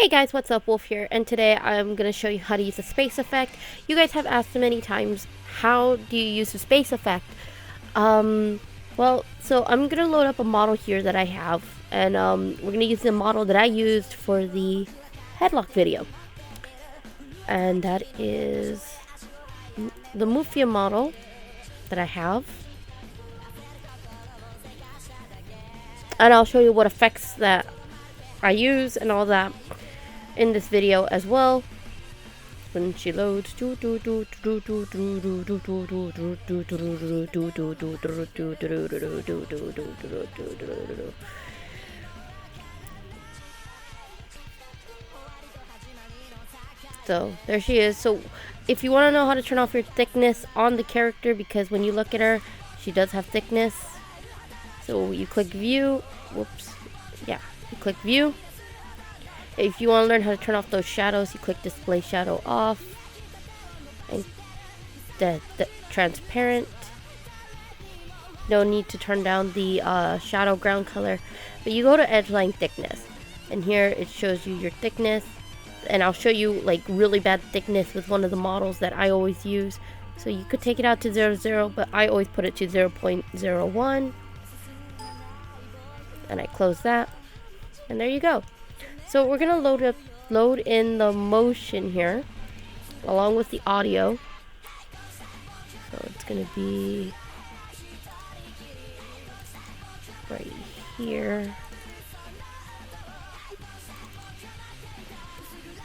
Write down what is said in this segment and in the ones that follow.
Hey guys, what's up? Wolf here, and today I'm going to show you how to use the space effect. You guys have asked many times, how do you use the space effect? Well, so I'm going to load up a model here that I have, and we're going to use the model that I used for the Headlock video. And that is the Moofia model that I have. And I'll show you what effects that I use and all that in this video as well. When she loads, so there she is. So if you want to know how to turn off your thickness on the character, because when you look at her, she does have thickness. So you click view. Whoops. Yeah, you click view. If you want to learn how to turn off those shadows, you click display shadow off. And the transparent. No need to turn down the shadow ground color. But you go to edge line thickness. And here it shows you your thickness. And I'll show you like really bad thickness with one of the models that I always use. So you could take it out to 0.0, but I always put it to 0.01. And I close that. And there you go. So we're gonna load in the motion here, along with the audio. So it's gonna be right here.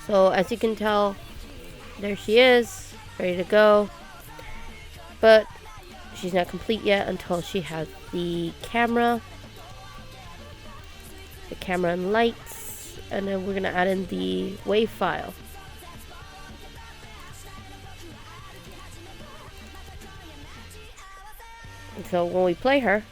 So as you can tell, there she is, ready to go. But she's not complete yet until she has the camera and lights. And then we're going to add in the wave file. And so when we play her,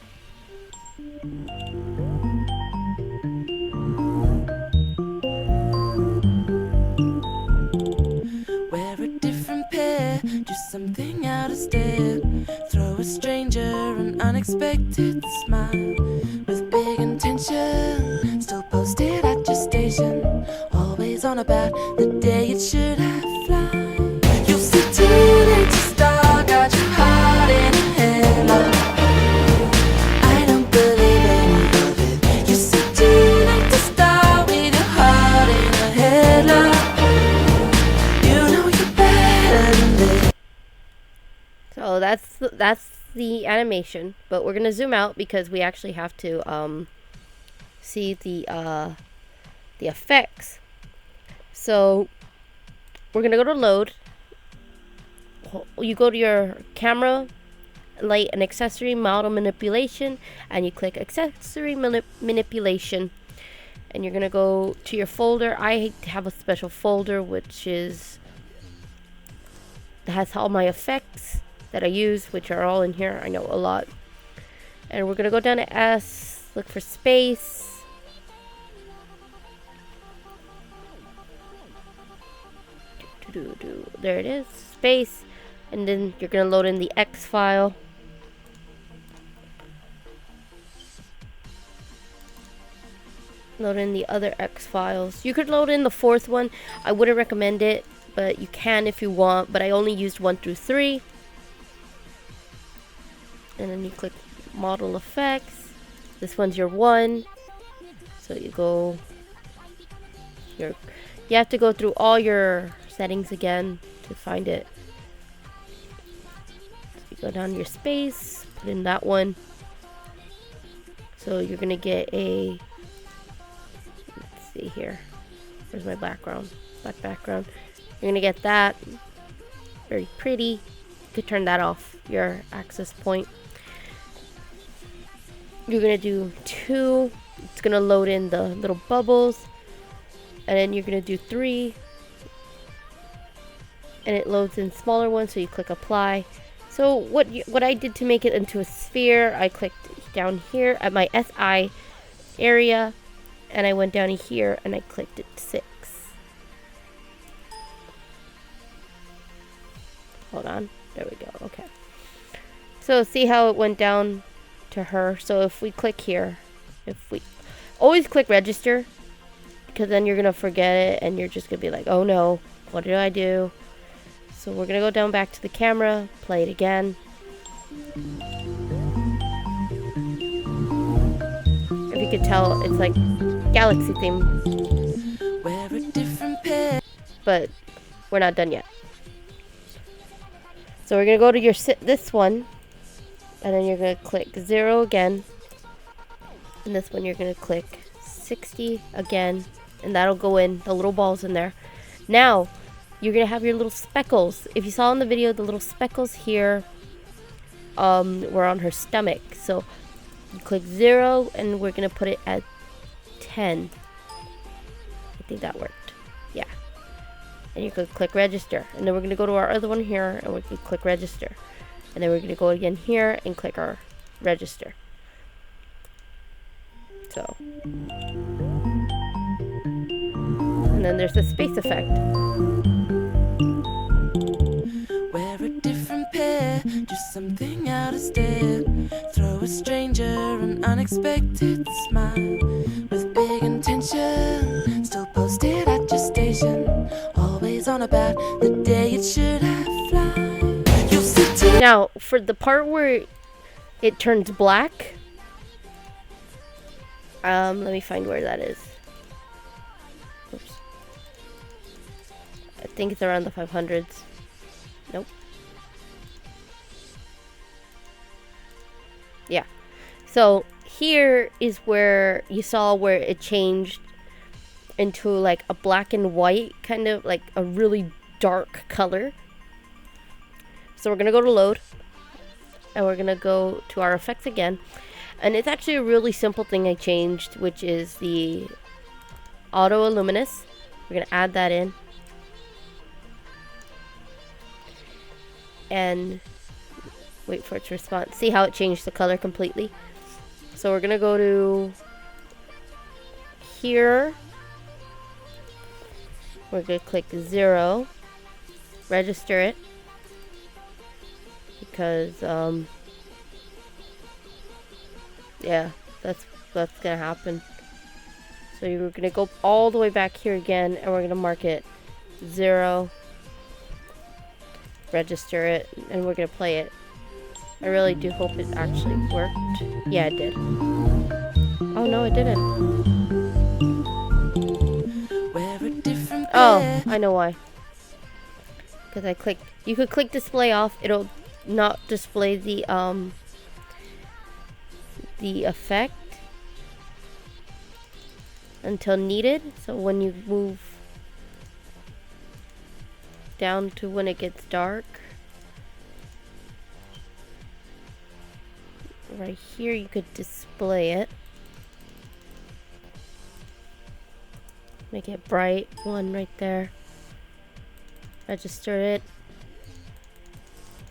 wear a different pair, do something out of step, throw a stranger an unexpected smile with big intention, still posted at your station, always on about the day it should have fly. You'll see too late to start, got your heart in a headlock. I don't believe any of it. You see too late to start with your heart in a headlock. You know you're better than this. so that's the animation, but we're gonna zoom out because we actually have to see the effects. So we're gonna go to load. You go to your camera, light and accessory model manipulation, and you click accessory manipulation, and you're gonna go to your folder. I have a special folder which has all my effects that I use, which are all in here. I know a lot. And we're gonna go down to S, look for space. There it is, space. And then you're gonna load in the X file. Load in the other X files. You could load in the fourth one. I wouldn't recommend it, but you can if you want. But I only used 1 through 3. And then you click model effects. This one's your 1. So you go you have to go through all your settings again to find it. So you go down to your space, put in that one. So you're gonna get a, let's see here, where's my background? Black background. You're gonna get that. Very pretty. You could turn that off, your access point. You're gonna do 2. It's gonna load in the little bubbles. And then you're gonna do 3. And it loads in smaller ones, so you click apply. So what I did to make it into a sphere, I clicked down here at my SI area, and I went down here and I clicked it 6. Hold on, there we go. Okay. So see how it went down to her. So if we click here, if we always click register, because then you're gonna forget it and you're just gonna be like, oh no, what did I do? So we're gonna go down back to the camera, play it again. If you could tell, it's like galaxy theme, but we're not done yet. So we're gonna go to your this one, and then you're gonna click 0 again, and this one you're gonna click 60 again, and that'll go in the little balls in there. Now you're gonna have your little speckles. If you saw in the video, the little speckles here were on her stomach. So you click 0, and we're gonna put it at 10. I think that worked. Yeah. And you could click register, and then we're gonna go to our other one here, and we can click register, and then we're gonna go again here and click our register. So, and then there's the space effect. We're a different pair, just something out of step. Throw a stranger an unexpected smile with big intention. Still posted at your station, always on about the day it should have fly. You'll see. Now, for the part where it turns black, let me find where that is. Oops. I think it's around the 500s. Nope. Yeah. So here is where you saw where it changed into like a black and white, kind of like a really dark color. So we're gonna go to load, and we're gonna go to our effects again, and it's actually a really simple thing I changed, which is the auto luminous. We're gonna add that in, and wait for it to respond. See how it changed the color completely? So we're gonna go to here. We're gonna click 0, register it, because yeah, that's gonna happen. So you're gonna go all the way back here again, and we're gonna mark it 0, register it, and we're gonna play it. I really do hope it actually worked. Yeah, it did. Oh no, it didn't. Oh, I know why. Because I clicked. You could click display off. It'll not display the effect until needed. So when you move down to when it gets dark, right here you could display it. Make it bright, one right there. Register it.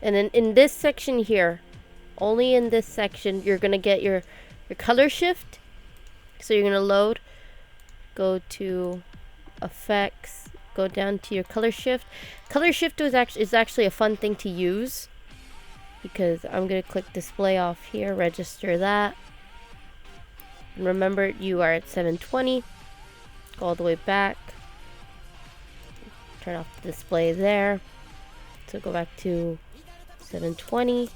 And then in this section here, only in this section, you're gonna get your color shift. So you're gonna load, go to effects, go down to your color shift. Color shift is actually a fun thing to use, because I'm gonna click display off here, register that. And remember, you are at 720. Go all the way back. Turn off the display there. So go back to 720.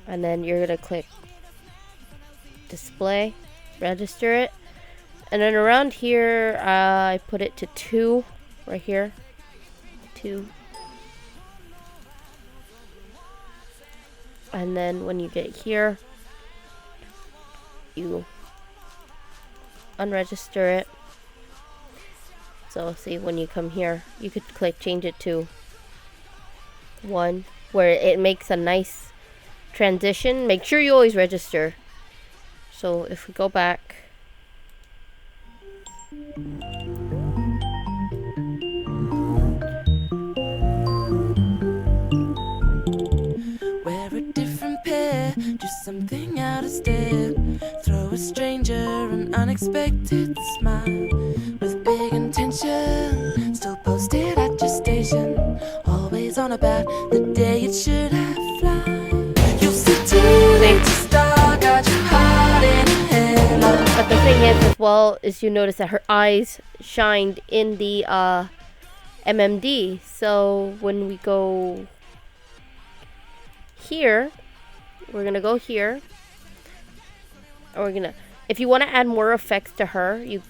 And then you're gonna click display, register it. And then around here, I put it to 2, right here. 2. And then when you get here, you unregister it. So see, when you come here, you could click change it to 1, where it makes a nice transition. Make sure you always register. So if we go back, we're a different pair, just something out of step. Throw a stranger an unexpected smile with big intention. Still posted at your station, always on about the day it should have fly. You'll see too late to start, got your heart in a headlock. But the thing is, as well, is you notice that her eyes shined in the MMD. So when we go here, we're gonna go here. Or we're gonna, if you want to add more effects to her, you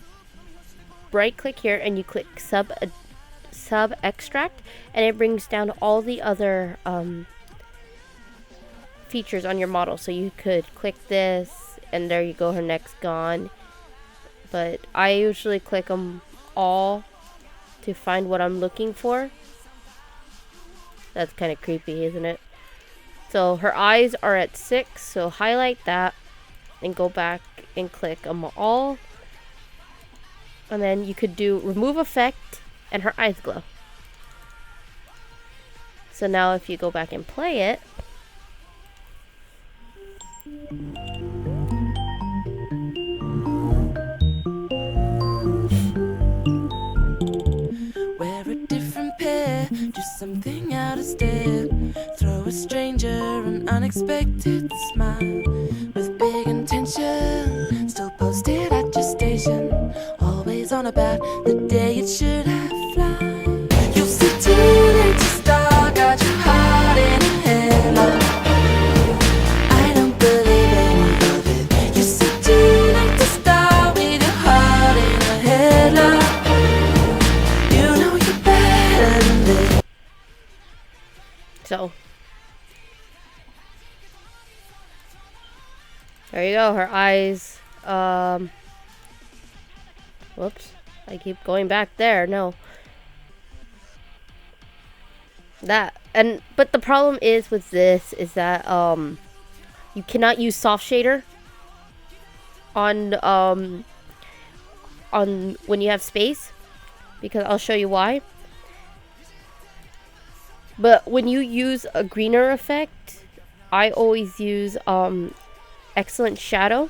right click here and you click sub extract, and it brings down all the other features on your model. So you could click this, and there you go, her neck's gone. But I usually click them all to find what I'm looking for. That's kind of creepy, isn't it? So her eyes are at 6, so highlight that and go back and click them all. And then you could do remove effect and her eyes glow. So now if you go back and play it, wear a different pair, do something out of step, throw a stranger an unexpected smile with big intention, still posted at your station, always on about the day it should have fly. You'll see too late to start, got your heart in a headlock. I don't believe any of it. You see too late to start with your heart in a headlock. You know you're better than this. so there you go, her eyes. Whoops, I keep going back there. No. But the problem is with this is that you cannot use soft shader on when you have space, because I'll show you why. But when you use a greener effect, I always use excellent shadow,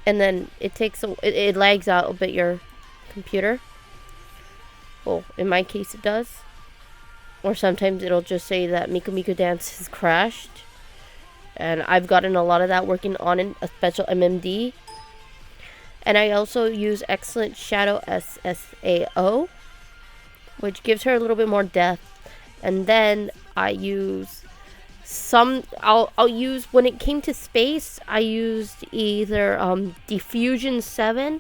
and then it lags out a bit your computer. Well, in my case it does. Or sometimes it'll just say that Miku Miku Dance has crashed. And I've gotten a lot of that working on a special MMD. And I also use Excellent Shadow SSAO, which gives her a little bit more depth. And then I use I'll use, when it came to space, I used either Diffusion 7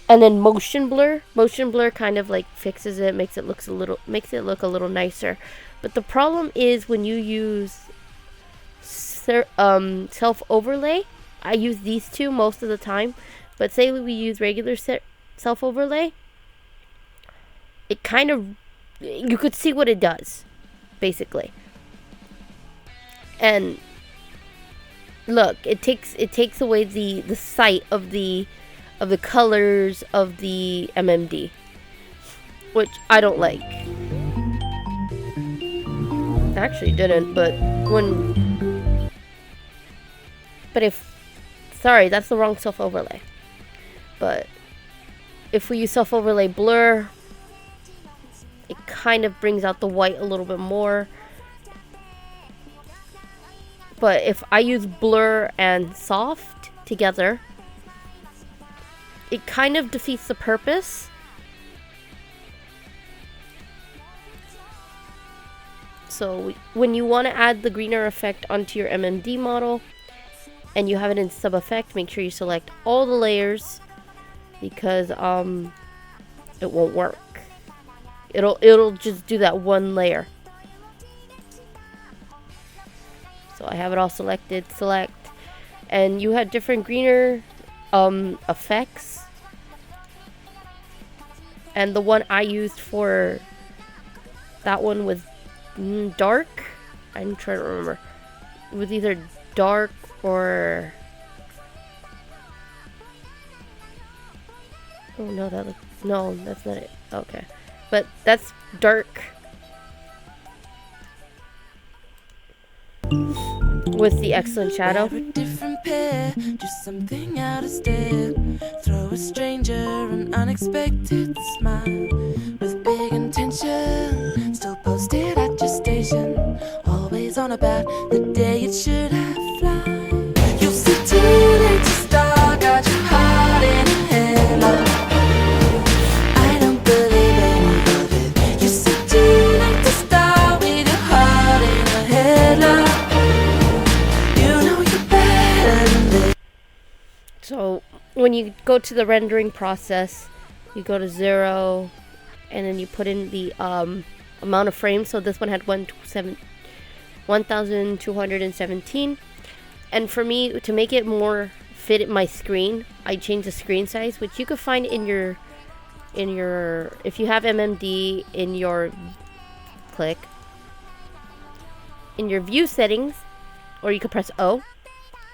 and then motion blur. Motion blur kind of like fixes it, makes it look a little nicer. But the problem is when you use self overlay, I use these two most of the time. But say we use regular self overlay, it kind of, you could see what it does, basically. And look, it takes away the sight of the colors of the MMD, which I don't like. Actually didn't, but sorry, that's the wrong self overlay. But if we use self overlay blur, it kind of brings out the white a little bit more. But if I use blur and soft together, it kind of defeats the purpose. So when you want to add the greener effect onto your MMD model and you have it in sub effect, make sure you select all the layers, because it won't work. It'll just do that one layer. So I have it all selected, and you have different greener effects. And the one I used for that one was dark. I'm trying to remember. It was either dark or... Oh no, no, that's not it. Okay. But that's dark. With the excellent shadow. Wear a different pair, do something out of step, throw a stranger an unexpected smile with big intention, still posted at your station, always on about the day it should have fly. when you go to the rendering process, you go to 0, and then you put in the amount of frames. So this one had 1,217. And for me, to make it more fit my screen, I changed the screen size, which you could find in your if you have MMD in your view settings, or you could press O.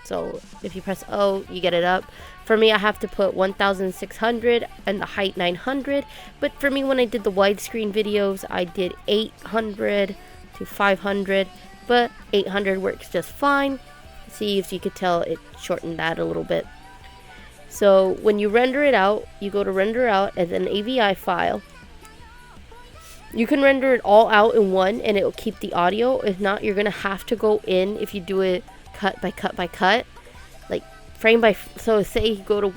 So if you press O, you get it up. For me, I have to put 1,600 and the height 900. But for me, when I did the widescreen videos, I did 800 to 500. But 800 works just fine. See if you could tell it shortened that a little bit. So when you render it out, you go to render out as an AVI file. You can render it all out in one and it will keep the audio. If not, you're going to have to go in, if you do it cut by cut by cut, like frame by, so say you go to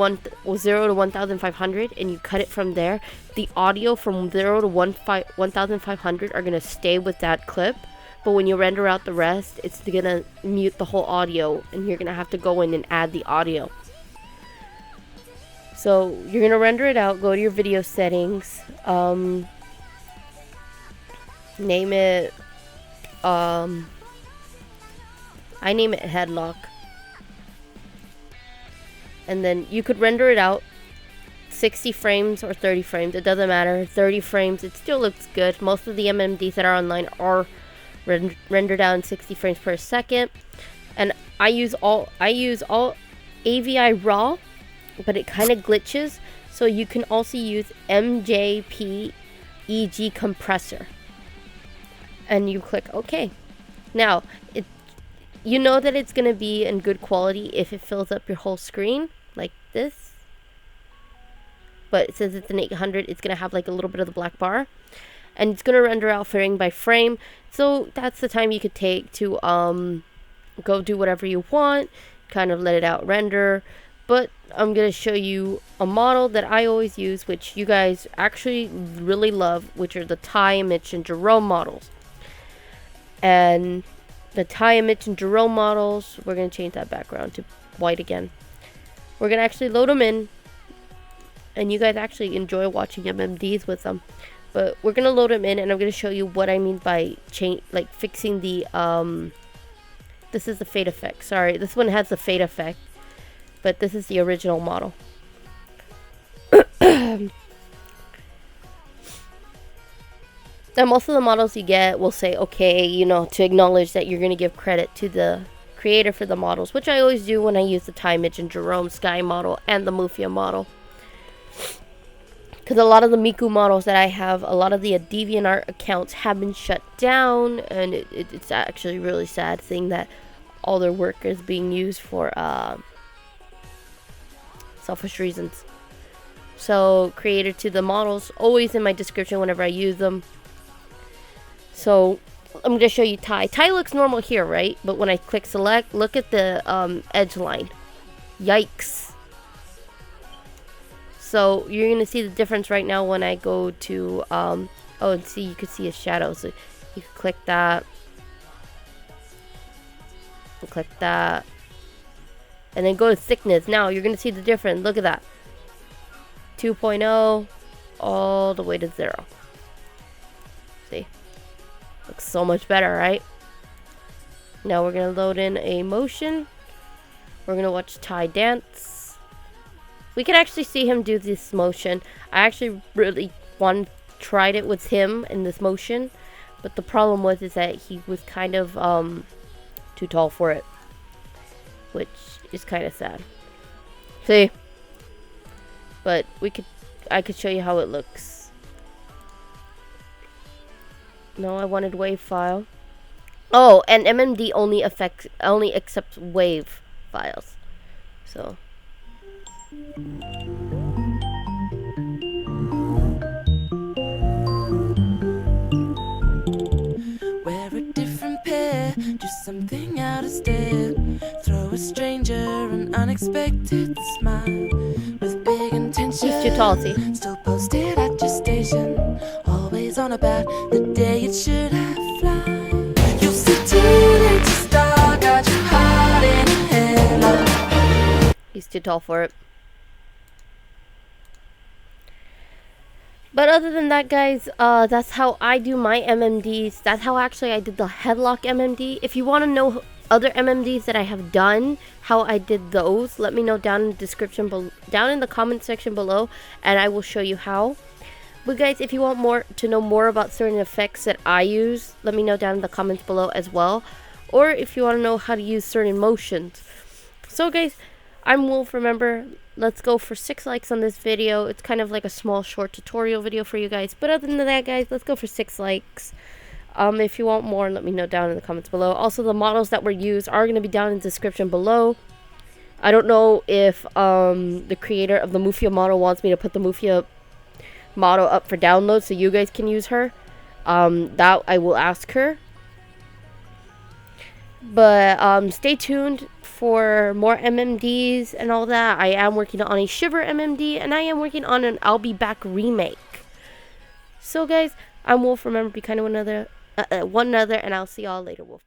0 to 1,500 and you cut it from there, the audio from 0 to 1,500 are going to stay with that clip. But when you render out the rest, it's going to mute the whole audio and you're going to have to go in and add the audio. So you're going to render it out, go to your video settings, name it, I name it Headlock. And then you could render it out 60 frames or 30 frames, it doesn't matter. 30 frames, it still looks good. Most of the MMDs that are online are rendered out in 60 frames per second. And I use all AVI raw, but it kind of glitches. So you can also use MJPEG compressor. And you click OK. Now, you know that it's going to be in good quality if it fills up your whole screen like this. But since it's an 800, it's going to have like a little bit of the black bar. And it's going to render out frame by frame. So that's the time you could take to go do whatever you want. Kind of let it out render. But I'm going to show you a model that I always use, which you guys actually really love, which are the Ty, Mitch, and Jerome models. And the Ty, Mitch, and Jerome models, we're going to change that background to white again. We're going to actually load them in. And you guys actually enjoy watching MMDs with them. But we're going to load them in, and I'm going to show you what I mean by fixing the, this is the fade effect. Sorry, this one has the fade effect. But this is the original model. Now, most of the models you get will say, okay, you know, to acknowledge that you're going to give credit to the creator for the models, which I always do when I use the Ty, Mitch, and Jerome Sky model and the Moofia model. Because a lot of the Miku models that I have, a lot of the DeviantArt accounts have been shut down, and it's actually really sad seeing that all their work is being used for selfish reasons. So, creator to the models, always in my description whenever I use them. So, I'm going to show you Ty. Ty looks normal here, right? But when I click select, look at the edge line. Yikes. So, you're going to see the difference right now when I go to, oh, and see, you can see a shadow. So, you can click that. And click that. And then go to thickness. Now, you're going to see the difference. Look at that. 2.0 all the way to 0. See? Looks so much better, right? Now, we're going to load in a motion. We're going to watch Ty dance. We can actually see him do this motion. I actually really tried it with him in this motion. But the problem was is that he was kind of too tall for it. Which is kind of sad. See? But I could show you how it looks. No, I wanted wave file. Oh, and MMD only accepts wave files. So wear a different pair, do something out of step, throw a stranger an unexpected smile with big intention. He's too tall, see? Still posted at your station, always on about the day it should have fly. You'll see teenage star, got your heart in a headlock. He's too tall for it. But other than that, guys, that's how I do my MMDs. That's how actually I did the Headlock MMD. If you want to know other MMDs that I have done, how I did those, let me know down in the description, down in the comment section below, and I will show you how. But guys, if you want to know more about certain effects that I use, let me know down in the comments below as well. Or if you want to know how to use certain motions. So guys, I'm Wolf, remember, let's go for 6 likes on this video. It's kind of like a small short tutorial video for you guys. But other than that, guys, let's go for 6 likes. If you want more, let me know down in the comments below. Also, the models that were used are going to be down in the description below. I don't know if the creator of the Moofia model wants me to put the Moofia model up for download so you guys can use her. That I will ask her. But stay tuned for more MMDs and all that. I am working on a Shiver MMD, and I am working on an I'll Be Back remake. So guys, I'm Wolf. Remember, be kind to one another, and I'll see y'all later, Wolf.